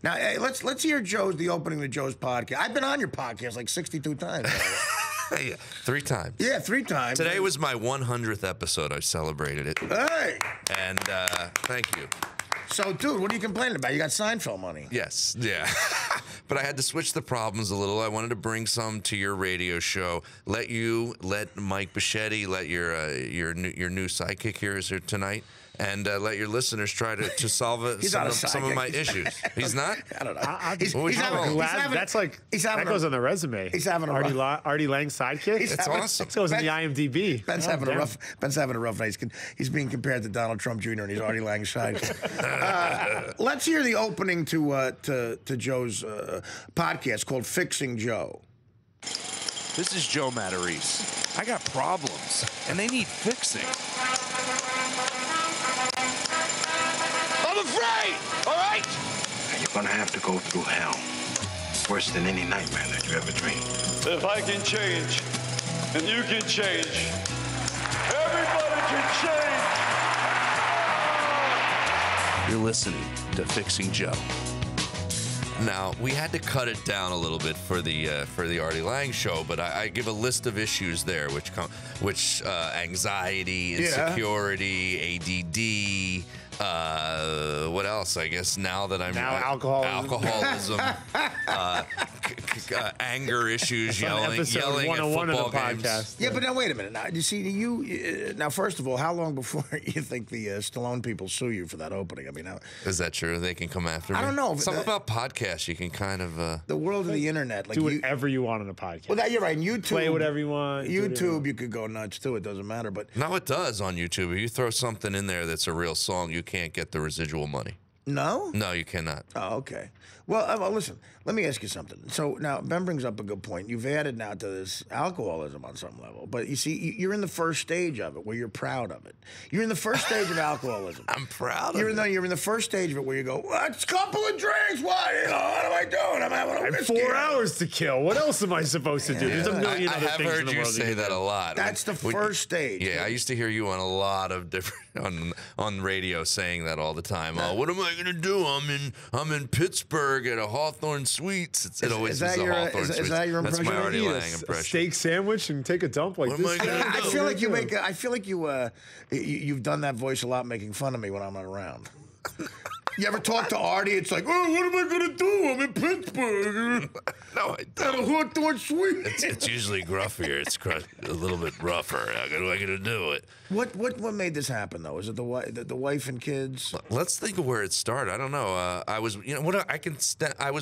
Now, hey, let's hear the opening to Joe's podcast. I've been on your podcast like 62 times. Yeah, 3 times. Yeah, 3 times. Today was my 100th episode. I celebrated it. Hey! And thank you. So, dude, what are you complaining about? You got Seinfeld money. Yes, yeah. But I had to switch the problems a little. I wanted to bring some to your radio show. Let Mike Bichetti, let your new sidekick here is here tonight, and let your listeners try to solve some of my issues. He's not? I don't know. That goes on the resume. He's having a Artie Lange sidekick. It's awesome. This goes in the IMDb. Ben's having a rough night. He's being compared to Donald Trump Jr. and he's Artie Lange's sidekick. Let's hear the opening to Joe's podcast called Fixing Joe. This is Joe Matarese. I got problems, and they need fixing. I'm afraid, all right? You're gonna have to go through hell. Worse than any nightmare that you ever dreamed. If I can change, and you can change, everybody can change. You're listening to Fixing Joe. Now, we had to cut it down a little bit for the Artie Lange show, but I give a list of issues there, which anxiety, insecurity, ADD. What else? I guess now that I'm alcoholism, anger issues, yelling at football games. Yeah, but now wait a minute. Now, you see, now first of all, how long before you think the Stallone people sue you for that opening? I mean, is that true? They can come after me. I don't know. Something about podcasts, you can kind of the world of the internet. Like do whatever you want on a podcast. Well, you're right. And YouTube, play whatever you want. YouTube, you could go nuts too. It doesn't matter. But no, it does on YouTube. If you throw something in there that's a real song, you can't get the residual money. No? No, you cannot. Oh, okay. Well, listen, let me ask you something. So now, Ben brings up a good point. You've added now to this alcoholism on some level. But you see, you're in the first stage of it where you're proud of it. You're in the first stage of alcoholism. I'm proud of it. You're in the first stage of it where you go, well, it's a couple of drinks. What? What am I doing? I'm having a whiskey. 4 hours to kill. What else am I supposed to do? There's a million other things in the world. I have heard you say that a lot. That's the first stage. Yeah, I used to hear you on a lot of different on radio saying that all the time. Oh, what am I gonna do? I'm in Pittsburgh at a Hawthorne Sweets. It always is a Hawthorne Sweets. Is that your impression? That's my Artie Lange impression. A steak sandwich and take a dump like what this. I feel like you've done that voice a lot, making fun of me when I'm not around. You ever talk to Artie? It's like, oh, what am I gonna do? I'm in Pittsburgh. No, I don't. At a Hawthorne Sweets. It's usually gruff here. It's a little bit rougher. How am I gonna do it? What made this happen though? Is it the wife and kids? Let's think of where it started. I don't know. I was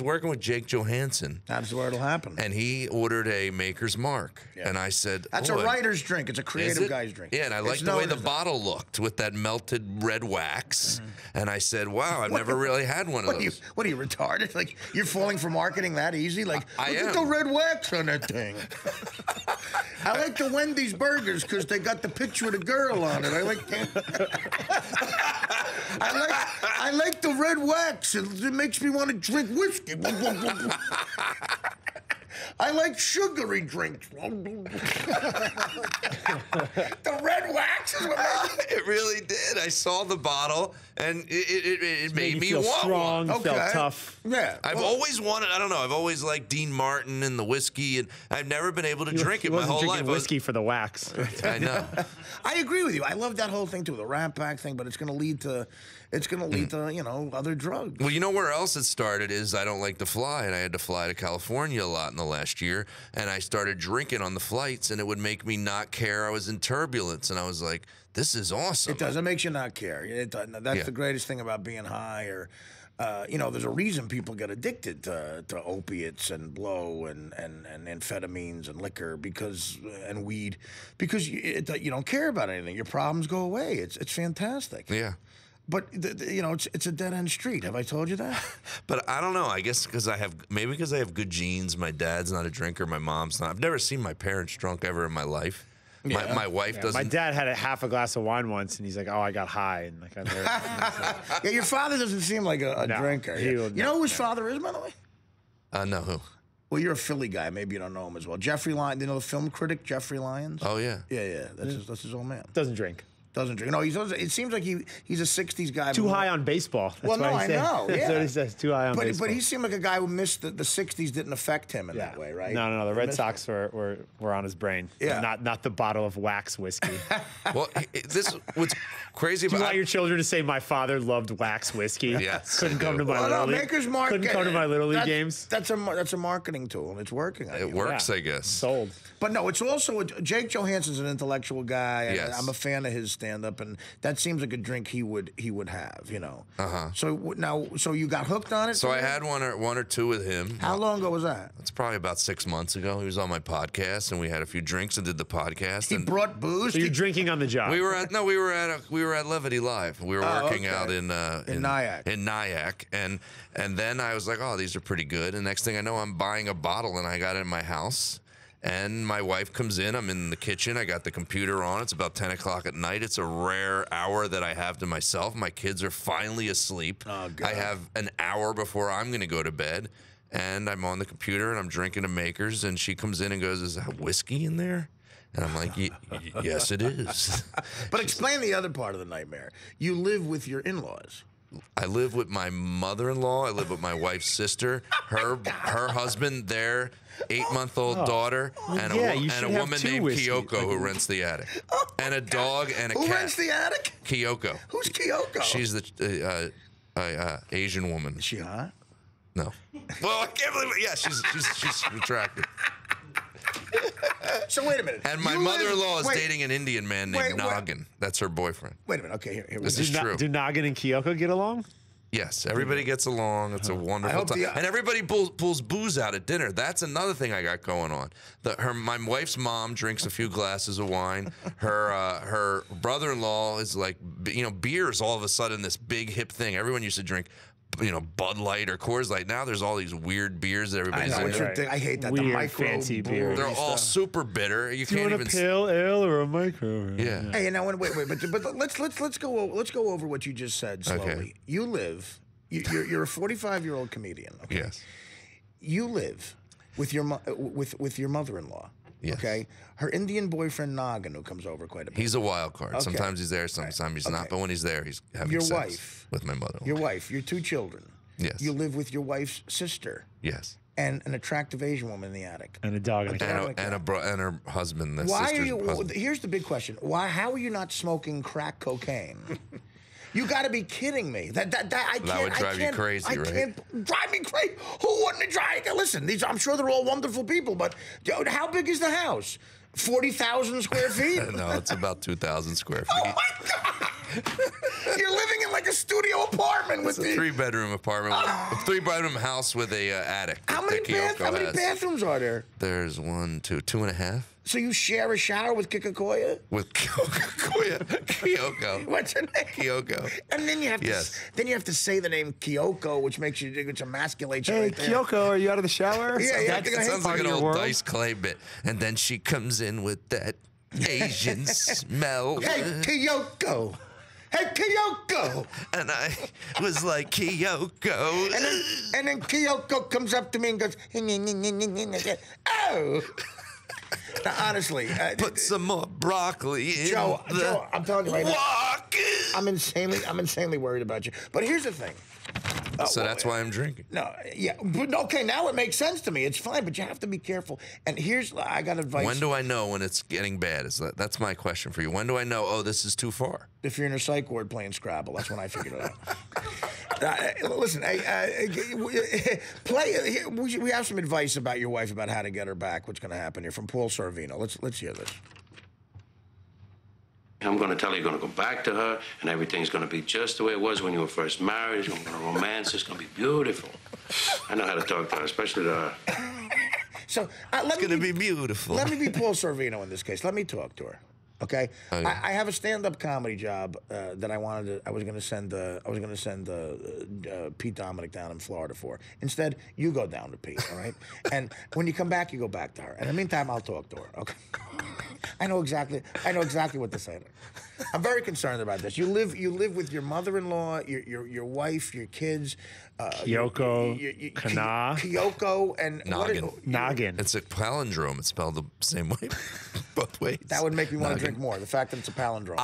working with Jake Johansson. That's where it'll happen. And he ordered a Maker's Mark, and I said, "That's a writer's drink. It's a creative guy's drink." Yeah, and I liked the way the bottle looked with that melted red wax. And I said, "Wow, I've never really had one of those." What are you retarded? Like you're falling for marketing that easy? Like look at the red wax on that thing. I like the Wendy's burgers because they got the picture of the girl on it. I like the red wax. It makes me want to drink whiskey. I like sugary drinks. The red wax is what it really did. I saw the bottle, and it made me feel want strong, one. felt tough. Yeah. I've always wanted, I don't know, I've always liked Dean Martin and the whiskey, and I've never been able to drink it my whole life. Whiskey for the wax. I know. I agree with you. I love that whole thing too, the Rat Pack thing, but it's going to lead to other drugs. Well, you know where else it started is I don't like to fly, and I had to fly to California a lot in the last year, and I started drinking on the flights, and it would make me not care I was in turbulence, and I was like, this is awesome. It does. It makes you not care. That's the greatest thing about being high, or there's a reason people get addicted to opiates and blow and amphetamines and liquor and weed because you don't care about anything. Your problems go away. It's fantastic. Yeah. But it's a dead end street. Have I told you that? But I don't know. I guess because I have good genes. My dad's not a drinker. My mom's not. I've never seen my parents drunk ever in my life. Yeah. My wife doesn't. My dad had half a glass of wine once, and he's like, "Oh, I got high." And like, yeah, your father doesn't seem like a drinker. You know who his father is, by the way? No, who? Well, you're a Philly guy. Maybe you don't know him as well. Jeffrey Lyons. You know the film critic Jeffrey Lyons? Oh yeah. Yeah. That's his old man. Doesn't drink. Doesn't drink. No, it seems like he's a '60s guy. Too high on baseball. That's well, no, I know. Yeah. That's what he says. Too high on baseball. But he seemed like a guy who missed the '60s. Didn't affect him in that way, right? No. The Red Sox were on his brain. Yeah. Not the bottle of wax whiskey. Well, what's crazy Do about you want your children to say my father loved wax whiskey? Yes, Couldn't I come do. to my little league. Maker's Mark. Couldn't come to my little league games. That's a marketing tool, and it's working. It works, I guess. Sold. But no, it's also Jake Johansson's an intellectual guy. And Yes. I'm a fan of his stand-up, and that seems like a drink he would have, you know. So you got hooked on it. So I had one or two with him. How long ago was that? It's probably about 6 months ago. He was on my podcast, and we had a few drinks and did the podcast. He and brought booze. So you're drinking on the job. we were at Levity Live. We were working out in Nyack. In Nyack, and then I was like, oh, these are pretty good. And next thing I know, I'm buying a bottle, and I got it in my house. And my wife comes in. I'm in the kitchen. I got the computer on. It's about 10 o'clock at night. It's a rare hour that I have to myself. My kids are finally asleep. Oh, God. I have an hour before I'm going to go to bed. And I'm on the computer, and I'm drinking a Maker's. And she comes in and goes, is that whiskey in there? And I'm like, yes, it is. But explain the other part of the nightmare. You live with your in-laws. I live with my mother-in-law. I live with my wife's sister, her husband, their 8-month-old daughter, and a woman named Kyoko who rents the attic, and a dog and a cat. Who rents the attic? Kyoko. Who's Kyoko? She's the Asian woman. Is she hot? No. Well, I can't believe it. Yeah, she's attractive. So wait a minute. And my mother-in-law is dating an Indian man named Noggin. That's her boyfriend. Wait a minute. Okay, here we go. This is true. Do Noggin and Kyoko get along? Yes, everybody gets along. It's a wonderful time. And everybody pulls booze out at dinner. That's another thing I got going on. My wife's mom drinks a few glasses of wine. Her brother-in-law is like, beer is all of a sudden this big hip thing. Everyone used to drink, Bud Light or Coors Light. Now there's all these weird beers that everybody's drinking. I hate that. Weird, the micro fancy beer. They're all super bitter. You can't even. A pale ale or a micro? Yeah. Hey, now wait. But let's go over what you just said slowly. Okay. You live. You're a 45-year-old comedian. Okay? Yes. You live with your mother-in-law. Yes. Okay. Her Indian boyfriend Noggin, who comes over quite a bit. He's a wild card. Okay. Sometimes he's there, sometimes he's not. But when he's there, he's having Your sex wife. with my mother-in-law. Your wife, your 2 children. Yes. You live with your wife's sister. Yes. And an attractive Asian woman in the attic. And a dog and a cat. And her husband. Why are you? Here's the big question. How are you not smoking crack cocaine? You got to be kidding me. That would drive you crazy, right? Can't drive me crazy. Who wouldn't drive? Listen, I'm sure they're all wonderful people, but how big is the house? 40,000 square feet? No, it's about 2,000 square feet. Oh my God! You're living in like a studio apartment with a 3-bedroom apartment, a 3-bedroom house with a attic. How many bathrooms are there? There's 1, 2, 2.5. So you share a shower with Kikakoya? With Kyoko. What's her name? Kyoko. And then you have to say the name Kyoko, which makes you which emasculates you. Hey, right there. Kyoko, are you out of the shower? Yeah. That sounds like an old Dice Clay bit. And then she comes in with that Asian smell. Hey, Kyoko. Hey, Kyoko! And I was like, Kyoko. And then Kyoko comes up to me and goes, oh! Now, honestly. Put some more broccoli in Joe, I'm telling you right now. I'm insanely worried about you. But here's the thing. So that's why I'm drinking. No, yeah. But, okay, now it makes sense to me. It's fine, but you have to be careful. And I got advice. When do I know when it's getting bad? That's my question for you. When do I know, oh, this is too far? If you're in a psych ward playing Scrabble, that's when I figured it out. Listen, we have some advice about your wife about how to get her back. What's going to happen here from Paul Sorvino. Let's hear this. I'm going to tell her you're going to go back to her, and everything's going to be just the way it was when you were first married. It's going to be romance. It's going to be beautiful. I know how to talk to her, especially to her. So it's going to be beautiful. Let me be Paul Sorvino in this case. Let me talk to her. Okay, I have a stand-up comedy job that I was going to send Pete Dominic down in Florida for. Instead, you go down to Pete, all right? And when you come back, you go back to her. In the meantime, I'll talk to her. Okay. I know exactly what to say to her. I'm very concerned about this. You live with your mother-in-law, your wife, your kids. Kyoko, Kana. Kyoko and Noggin. It's a palindrome. It's spelled the same way, both ways. That would make me want to drink more. The fact that it's a palindrome.